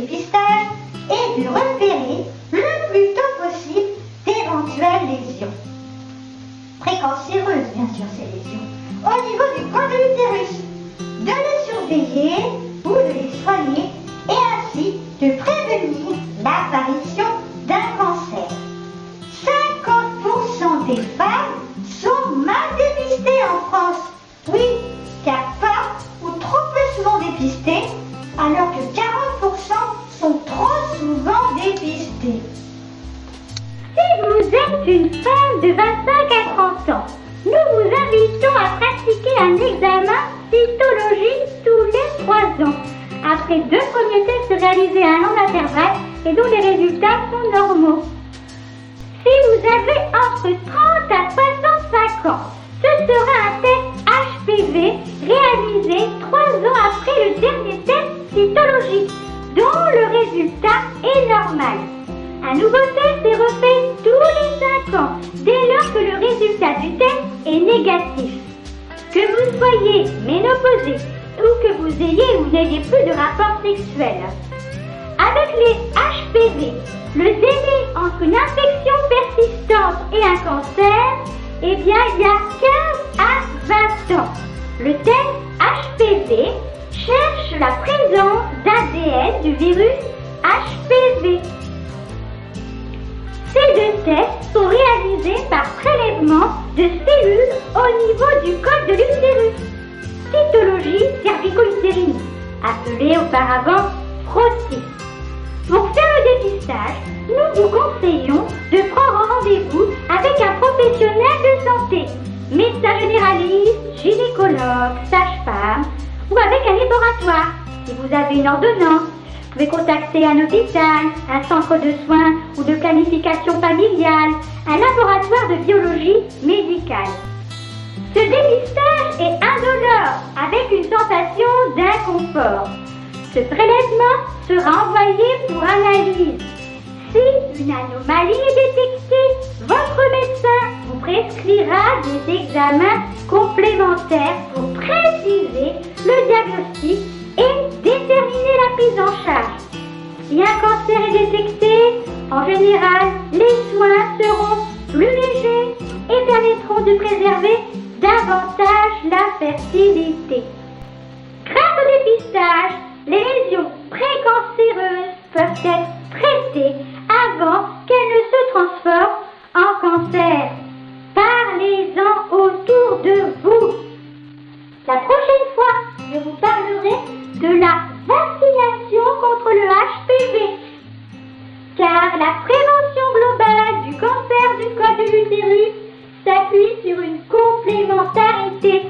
dépistage est de repérer le plus tôt possible d'éventuelles lésions. Précancéreuses, bien sûr, ces lésions, au niveau du col de l'utérus, de les surveiller ou de les soigner et ainsi de prévenir l'apparition d'un cancer. 50% des femmes sont mal dépistées en France. Oui, car pas ou trop peu souvent dépistées, alors que 40% sont trop souvent dépistées. Si vous êtes une femme de 25 à 30 ans, nous vous invitons à pratiquer un examen cytologie tous les 3 ans, après 2 premiers tests réalisés à un an d'intervalle et dont les résultats sont normaux. Si vous avez entre 30 à 65 ans, ce sera un test HPV réalisé 3 ans après le dernier test cytologique, dont le résultat est normal. Un nouveau test est refait tous les 5 ans, dès lors que le résultat du test est négatif. Que vous soyez ménopausée ou que vous ayez ou n'ayez plus de rapport sexuel. Avec les HPV, le délai entre une infection persistante et un cancer, eh bien, il y a 15 à 20 ans. Le test HPV cherche la présence d'ADN du virus HPV. Ces 2 tests sont réalisés par prélèvement de cellules au niveau du col de l'utérus. Cytologie cervico-utérine, appelée auparavant frottis. Pour faire le dépistage, nous vous conseillons de prendre rendez-vous avec un professionnel de santé, médecin généraliste, gynécologue, sage-femme ou avec un laboratoire si vous avez une ordonnance. Vous pouvez contacter un hôpital, un centre de soins ou de planification familiale, un laboratoire de biologie médicale. Ce dépistage est indolore avec une sensation d'inconfort. Ce prélèvement sera envoyé pour analyse. Si une anomalie est détectée, votre médecin vous prescrira des examens complémentaires pour préciser le diagnostic et déterminer la prise en charge. Si un cancer est détecté, en général, les soins seront plus légers et permettront de préserver davantage la fertilité. Grâce au dépistage, les lésions précancéreuses peuvent être traitées avant qu'elles ne se transforment en cancer. Parlez-en autour de vous. La prochaine fois, je vous parlerai de la vaccination contre le HPV. Car la prévention globale du cancer du col de l'utérus s'appuie sur une complémentarité